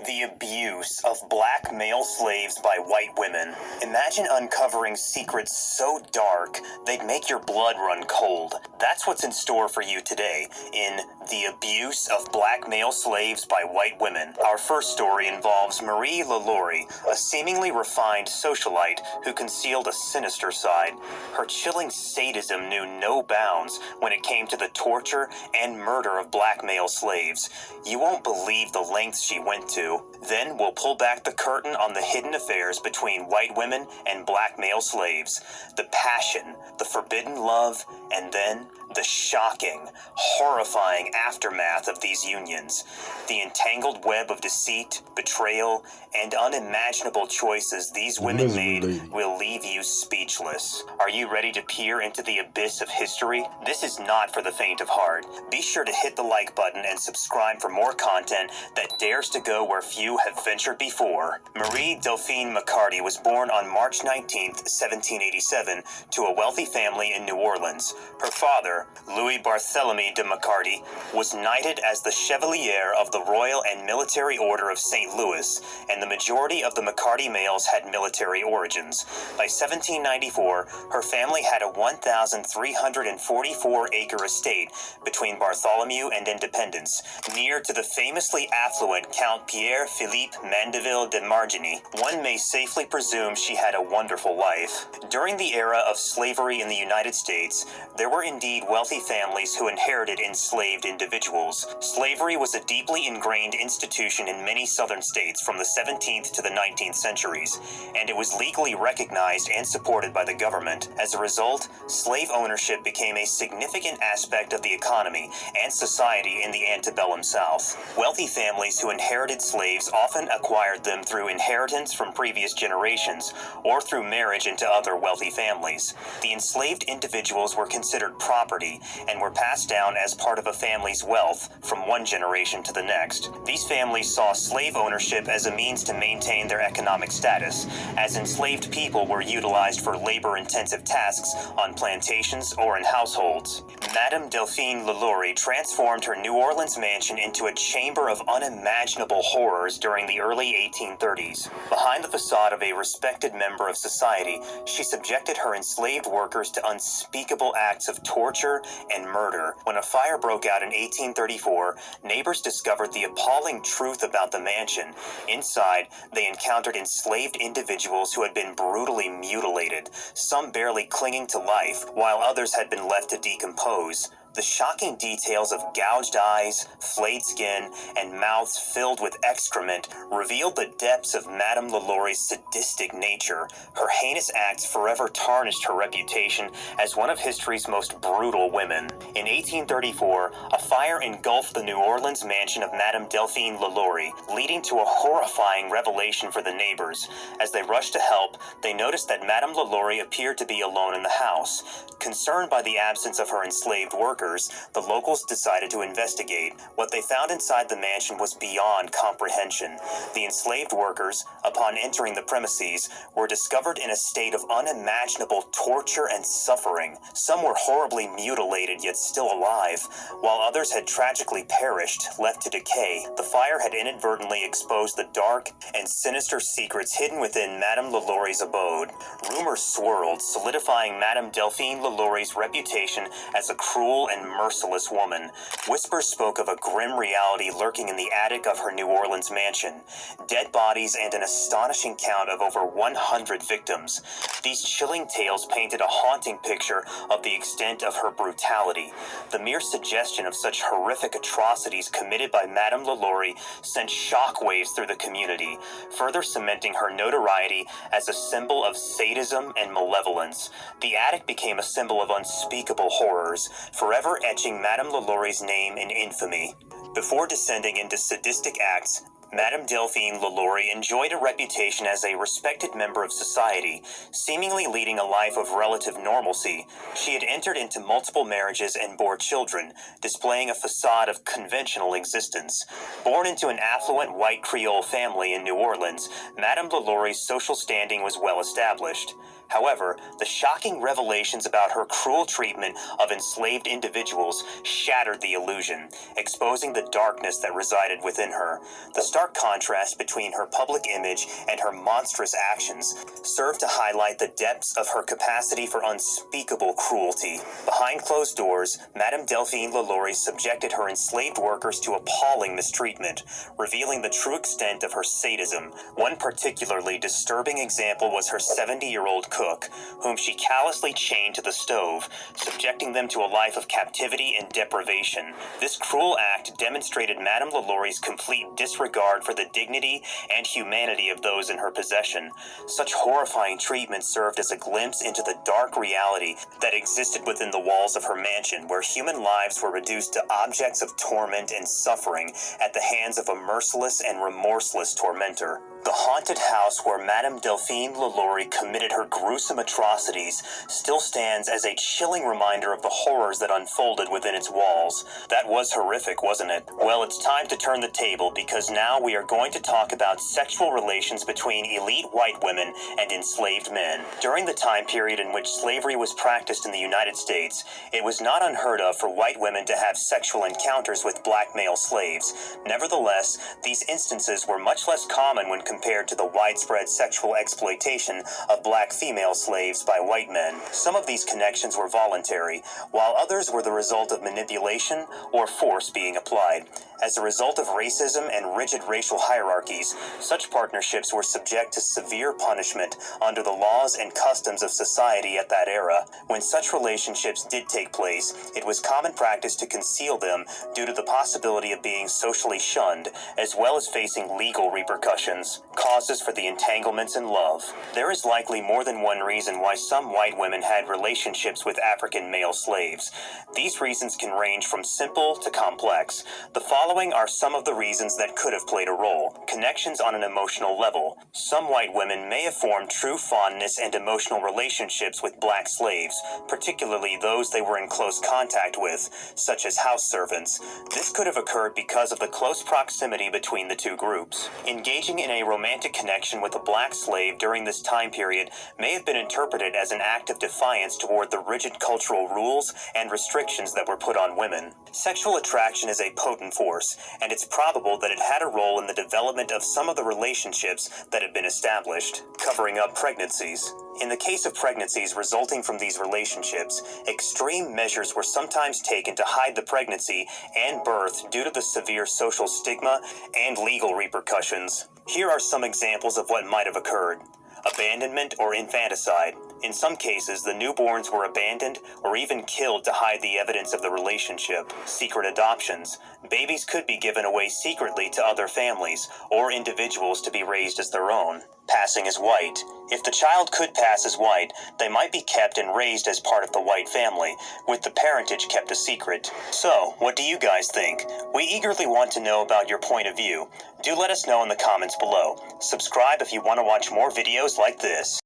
The abuse of black male slaves by white women. Imagine uncovering secrets so dark they'd make your blood run cold. That's what's in store for you today in The Abuse of Black Male Slaves by White Women. Our first story involves Marie LaLaurie, a seemingly refined socialite who concealed a sinister side. Her chilling sadism knew no bounds when it came to the torture and murder of black male slaves. You won't believe the lengths she went to. Then we'll pull back the curtain on the hidden affairs between white women and black male slaves. The passion, the forbidden love, and then the shocking, horrifying aftermath of these unions. The entangled web of deceit, betrayal, and unimaginable choices these women made will leave you speechless. Are you ready to peer into the abyss of history? This is not for the faint of heart. Be sure to hit the like button and subscribe for more content that dares to go where few have ventured before. Marie Delfine McCarty was born on March 19, 1787, to a wealthy family in New Orleans. Her father, Louis Barthélemy de McCarty, was knighted as the Chevalier of the Royal and Military Order of St. Louis, and the majority of the McCarty males had military origins. By 1794, her family had a 1,344-acre estate between Bartholomew and Independence, near to the famously affluent Count Pierre-Philippe Mandeville de Marigny. One may safely presume she had a wonderful life. During the era of slavery in the United States, there were indeed wealthy families who inherited enslaved individuals. Slavery was a deeply ingrained institution in many southern states from the 17th to the 19th centuries, and it was legally recognized and supported by the government. As a result, slave ownership became a significant aspect of the economy and society in the antebellum South. Wealthy families who inherited slaves often acquired them through inheritance from previous generations or through marriage into other wealthy families. The enslaved individuals were considered property and were passed down as part of a family's wealth from one generation to the next. These families saw slave ownership as a means to maintain their economic status, as enslaved people were utilized for labor-intensive tasks on plantations or in households. Madame Delphine LaLaurie transformed her New Orleans mansion into a chamber of unimaginable horrors during the early 1830s. Behind the facade of a respected member of society, she subjected her enslaved workers to unspeakable acts of torture and murder. When a fire broke out in 1834, neighbors discovered the appalling truth about the mansion. Inside, they encountered enslaved individuals who had been brutally mutilated, some barely clinging to life, while others had been left to decompose. The shocking details of gouged eyes, flayed skin, and mouths filled with excrement revealed the depths of Madame LaLaurie's sadistic nature. Her heinous acts forever tarnished her reputation as one of history's most brutal women. In 1834, a fire engulfed the New Orleans mansion of Madame Delphine LaLaurie, leading to a horrifying revelation for the neighbors. As they rushed to help, they noticed that Madame LaLaurie appeared to be alone in the house. Concerned by the absence of her enslaved workers, the locals decided to investigate. What they found inside the mansion was beyond comprehension. The enslaved workers, upon entering the premises, were discovered in a state of unimaginable torture and suffering. Some were horribly mutilated yet still alive, while others had tragically perished, left to decay. The fire had inadvertently exposed the dark and sinister secrets hidden within Madame LaLaurie's abode. Rumors swirled, solidifying Madame Delphine LaLaurie's reputation as a cruel and merciless woman. Whispers spoke of a grim reality lurking in the attic of her New Orleans mansion. Dead bodies and an astonishing count of over 100 victims. These chilling tales painted a haunting picture of the extent of her brutality. The mere suggestion of such horrific atrocities committed by Madame LaLaurie sent shockwaves through the community, further cementing her notoriety as a symbol of sadism and malevolence. The attic became a symbol of unspeakable horrors, forever etching Madame LaLaurie's name in infamy. Before descending into sadistic acts, Madame Delphine LaLaurie enjoyed a reputation as a respected member of society, seemingly leading a life of relative normalcy. She had entered into multiple marriages and bore children, displaying a facade of conventional existence. Born into an affluent white Creole family in New Orleans, Madame LaLaurie's social standing was well established. However, the shocking revelations about her cruel treatment of enslaved individuals shattered the illusion, exposing the darkness that resided within her. The stark contrast between her public image and her monstrous actions served to highlight the depths of her capacity for unspeakable cruelty. Behind closed doors, Madame Delphine LaLaurie subjected her enslaved workers to appalling mistreatment, revealing the true extent of her sadism. One particularly disturbing example was her 70-year-old cook, whom she callously chained to the stove, subjecting them to a life of captivity and deprivation. This cruel act demonstrated Madame LaLaurie's complete disregard for the dignity and humanity of those in her possession. Such horrifying treatment served as a glimpse into the dark reality that existed within the walls of her mansion, where human lives were reduced to objects of torment and suffering at the hands of a merciless and remorseless tormentor. The haunted house where Madame Delphine LaLaurie committed her gruesome atrocities still stands as a chilling reminder of the horrors that unfolded within its walls. That was horrific, wasn't it? Well, it's time to turn the table, because now we are going to talk about sexual relations between elite white women and enslaved men. During the time period in which slavery was practiced in the United States, it was not unheard of for white women to have sexual encounters with black male slaves. Nevertheless, these instances were much less common when compared to the widespread sexual exploitation of black female slaves by white men. Some of these connections were voluntary, while others were the result of manipulation or force being applied. As a result of racism and rigid racial hierarchies, such partnerships were subject to severe punishment under the laws and customs of society at that era. When such relationships did take place, it was common practice to conceal them due to the possibility of being socially shunned, as well as facing legal repercussions. Causes for the entanglements in love. There is likely more than one reason why some white women had relationships with African male slaves. These reasons can range from simple to complex. The following are some of the reasons that could have played a role. Connections on an emotional level. Some white women may have formed true fondness and emotional relationships with black slaves, particularly those they were in close contact with, such as house servants. This could have occurred because of the close proximity between the two groups. Engaging in a romantic connection with a black slave during this time period may have been interpreted as an act of defiance toward the rigid cultural rules and restrictions that were put on women. Sexual attraction is a potent force, and it's probable that it had a role in the development of some of the relationships that have been established. Covering up pregnancies. In the case of pregnancies resulting from these relationships, extreme measures were sometimes taken to hide the pregnancy and birth due to the severe social stigma and legal repercussions. Here are some examples of what might have occurred. Abandonment or infanticide. In some cases, the newborns were abandoned or even killed to hide the evidence of the relationship. Secret adoptions. Babies could be given away secretly to other families or individuals to be raised as their own. Passing as white. If the child could pass as white, they might be kept and raised as part of the white family, with the parentage kept a secret. So, what do you guys think? We eagerly want to know about your point of view. Do let us know in the comments below. Subscribe if you want to watch more videos like this.